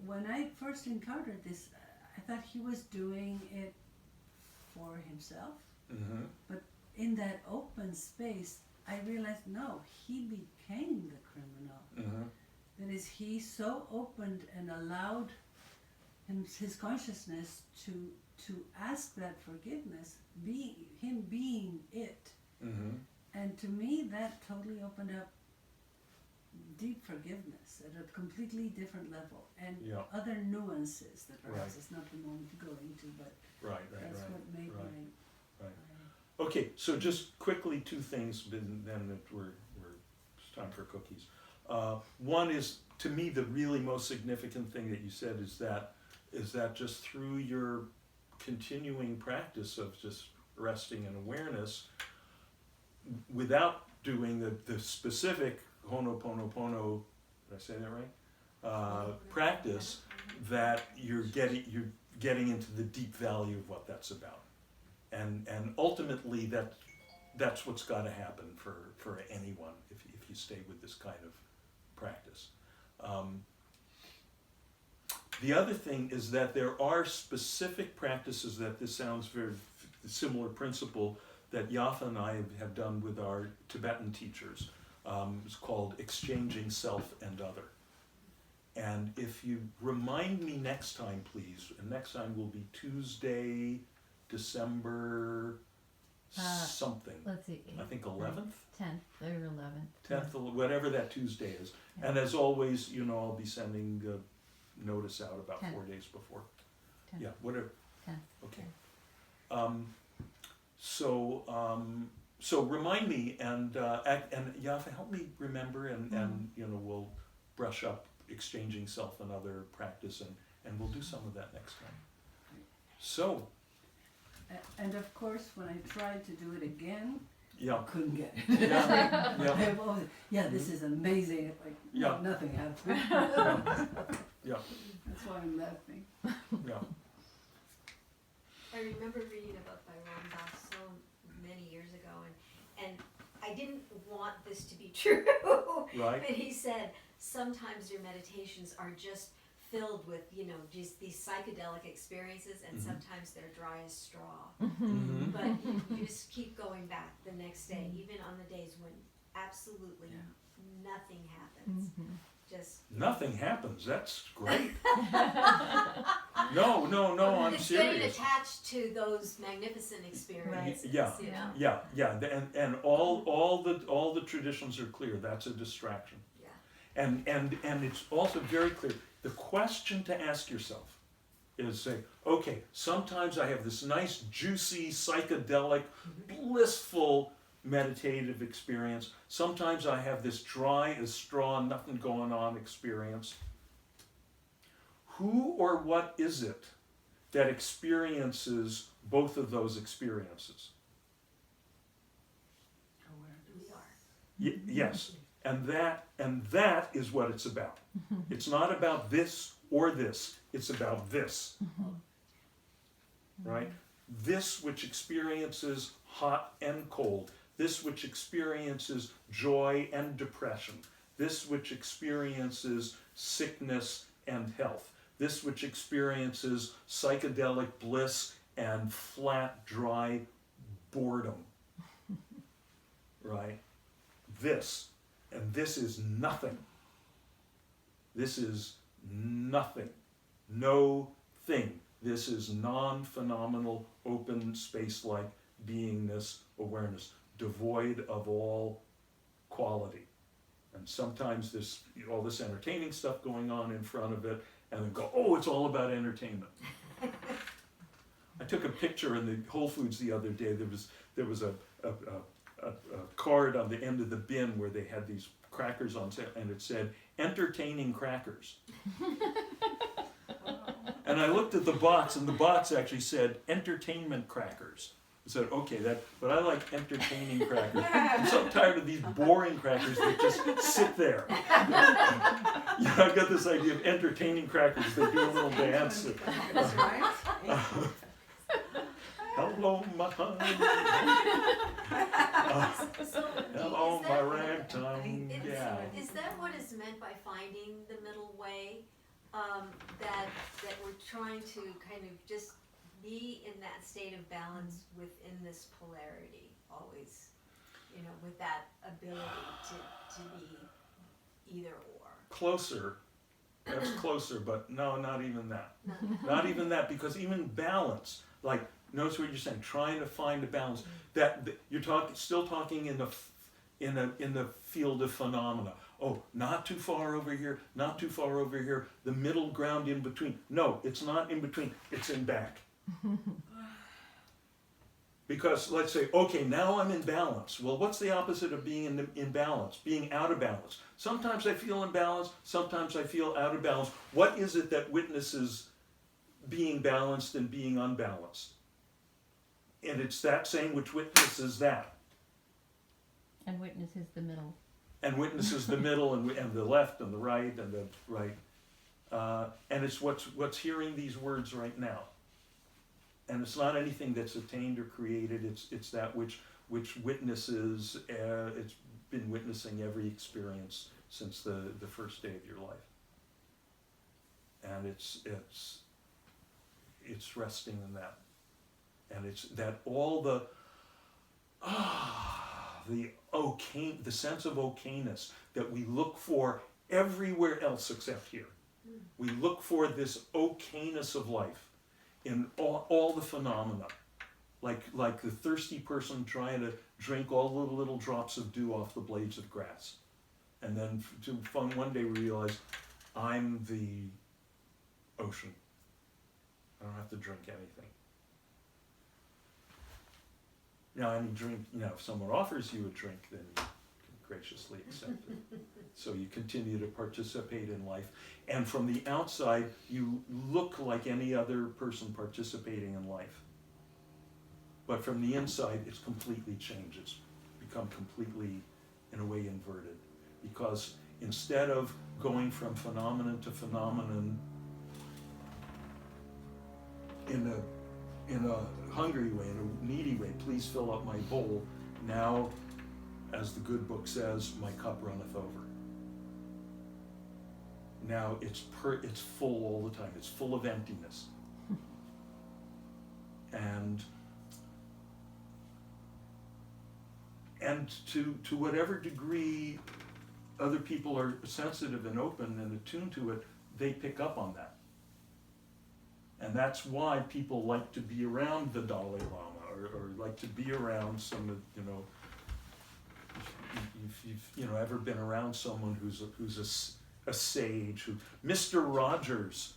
Speaker 7: when I first encountered this, I thought he was doing it for himself.
Speaker 1: Mm-hmm.
Speaker 7: In that open space, I realized, no, he became the criminal.
Speaker 1: Mm-hmm.
Speaker 7: That is, he so opened and allowed his consciousness to ask that forgiveness, him being it.
Speaker 1: Mm-hmm.
Speaker 7: And to me, that totally opened up deep forgiveness at a completely different level, and
Speaker 1: Yeah.
Speaker 7: other nuances that perhaps
Speaker 1: Right.
Speaker 7: is not the moment to go into, but
Speaker 1: Right.
Speaker 7: that's what made
Speaker 1: right.
Speaker 7: my
Speaker 1: Right. Okay, so just quickly 2 things, then it's time for cookies. One is, to me, the really most significant thing that you said is that just through your continuing practice of just resting in awareness, without doing the specific Ho'oponopono, did I say that right? Practice, that you're getting into the deep value of what that's about. And ultimately that's what's got to happen for anyone if you stay with this kind of practice. The other thing is that there are specific practices that this sounds very similar principle that Yafa and I have done with our Tibetan teachers. It's called exchanging self and other. And if you remind me next time, please, and next time will be Tuesday, December something.
Speaker 5: Let's see.
Speaker 1: I think 11th,
Speaker 5: 10th or 11th.
Speaker 1: 10th, whatever that Tuesday is. And as always, I'll be sending a notice out about
Speaker 5: 10th.
Speaker 1: 4 days before.
Speaker 5: 10th.
Speaker 1: Yeah, whatever.
Speaker 5: 10th.
Speaker 1: Okay. So remind me, and Yafa, help me remember, and we'll brush up exchanging self and other practice, and we'll do some of that next time. So,
Speaker 7: and of course, when I tried to do it again,
Speaker 1: yeah,
Speaker 7: couldn't get it.
Speaker 1: yeah, yeah,
Speaker 7: I've always, this is amazing. Like,
Speaker 1: Yeah.
Speaker 7: nothing happened.
Speaker 1: yeah,
Speaker 7: That's why I'm laughing.
Speaker 1: yeah.
Speaker 6: I remember reading a book by Ram Dass so many years ago, and I didn't want this to be true.
Speaker 1: Right.
Speaker 6: But he said sometimes your meditations are just filled with, just these psychedelic experiences, and
Speaker 1: Mhm.
Speaker 6: sometimes they're dry as straw.
Speaker 1: Mm-hmm.
Speaker 6: But you just keep going back the next day, even on the days when absolutely
Speaker 3: Yeah.
Speaker 6: nothing happens.
Speaker 5: Mm-hmm.
Speaker 6: Just
Speaker 1: Nothing happens. That's great. No, I'm
Speaker 6: it's getting
Speaker 1: serious.
Speaker 6: attached to those magnificent experiences.
Speaker 1: Yeah.
Speaker 6: You know?
Speaker 1: Yeah, and all the traditions are clear. That's a distraction.
Speaker 6: Yeah.
Speaker 1: And it's also very clear. The question to ask yourself is say, okay, sometimes I have this nice, juicy, psychedelic, blissful meditative experience. Sometimes I have this dry as straw, nothing going on experience. Who or what is it that experiences both of those experiences?
Speaker 7: Awareness.
Speaker 1: Yes, and that is what it's about. It's not about this or this, it's about this. Right? This which experiences hot and cold, this which experiences joy and depression, this which experiences sickness and health, this which experiences psychedelic bliss and flat, dry boredom. Right? This. And this is nothing. This is nothing. No thing. This is non-phenomenal, open, space-like beingness, awareness, devoid of all quality. And sometimes there's all this entertaining stuff going on in front of it, and then go, oh, it's all about entertainment. I took a picture in the Whole Foods the other day. There was a card on the end of the bin where they had these crackers on sale, and it said, entertaining crackers. And I looked at the box, and the box actually said, entertainment crackers. I said, okay, but I like entertaining crackers. I'm so tired of these boring crackers that just sit there. I've got this idea of entertaining crackers. They do a little dance.
Speaker 2: That's right.
Speaker 1: Hello, my honey.
Speaker 6: So,
Speaker 1: Hello,
Speaker 6: is
Speaker 1: my
Speaker 6: that-
Speaker 1: ragtime gal.
Speaker 6: Is that what is meant by finding the middle way? That we're trying to kind of just be in that state of balance within this polarity, always, with that ability to be either or.
Speaker 1: Closer. That's closer, but no, not even that. Not even that, because even balance, like, notice what you're saying, trying to find a balance. That you're still talking in the field of phenomena. Oh, not too far over here, not too far over here, the middle ground in between. No, it's not in between, it's in back. Because let's say, okay, now I'm in balance. Well, what's the opposite of being in balance? Being out of balance. Sometimes I feel in balance, sometimes I feel out of balance. What is it that witnesses being balanced and being unbalanced? And it's that same which witnesses that.
Speaker 5: And witnesses the middle.
Speaker 1: And witnesses the middle and the left and the right and the right. And it's what's hearing these words right now. And it's not anything that's attained or created. It's that which witnesses. It's been witnessing every experience since the first day of your life. And it's resting in that. And it's that all the sense of okayness that we look for everywhere else except here. We look for this okayness of life in all the phenomena, like the thirsty person trying to drink all the little drops of dew off the blades of grass, and then one day realize, I'm the ocean. I don't have to drink anything. Now, any drink, if someone offers you a drink, then you can graciously accept it. So you continue to participate in life. And from the outside, you look like any other person participating in life. But from the inside, it's completely changed. It's become completely, in a way, inverted. Because instead of going from phenomenon to phenomenon in a hungry way, in a needy way, please fill up my bowl. Now, as the good book says, my cup runneth over. Now it's full all the time. It's full of emptiness. And to whatever degree other people are sensitive and open and attuned to it, they pick up on that. And that's why people like to be around the Dalai Lama, or like to be around some of, you know, if you've, you know, ever been around someone who's a sage, who, Mr. Rogers,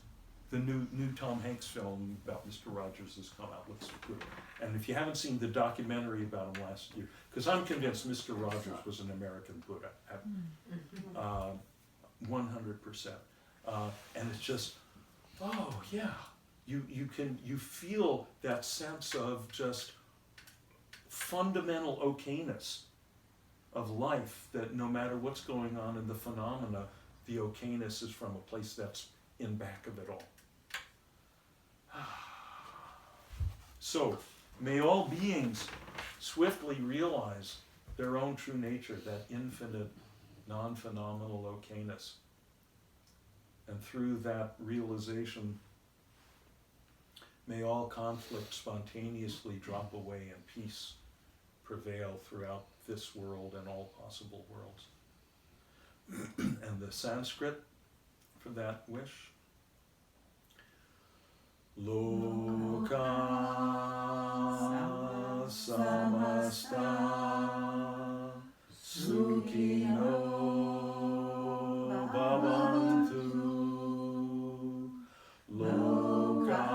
Speaker 1: the new Tom Hanks film about Mr. Rogers has come out, looks good. And if you haven't seen the documentary about him last year, because I'm convinced Mr. Rogers was an American Buddha, 100%. And it's just, oh yeah, you feel that sense of just fundamental okayness of life, that no matter what's going on in the phenomena, the okayness is from a place that's in back of it all. So, may all beings swiftly realize their own true nature, that infinite, non-phenomenal okayness. And through that realization, may all conflict spontaneously drop away and peace prevail throughout this world and all possible worlds. And the Sanskrit for that wish: Loka samasta sukhino bhavantu. Loka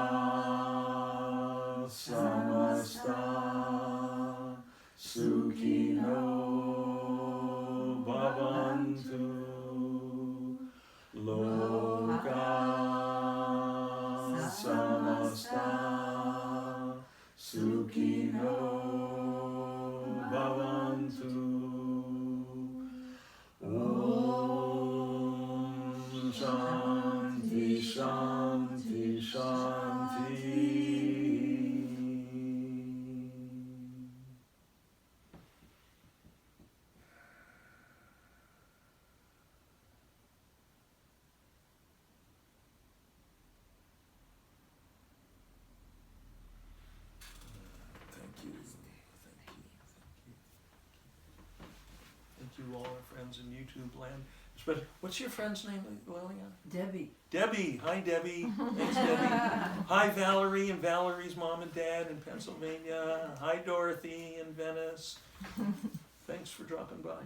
Speaker 1: samasta sukhino bhavantu. Loka samasta sukhino bhavantu. Om Shanti Shanti Shanti. Thank you all our friends in YouTube land. But what's your friend's name, Lillian?
Speaker 7: Debbie.
Speaker 1: Debbie. Hi, Debbie. Thanks, Debbie. Hi, Valerie and Valerie's mom and dad in Pennsylvania. Hi, Dorothy in Venice. Thanks for dropping by.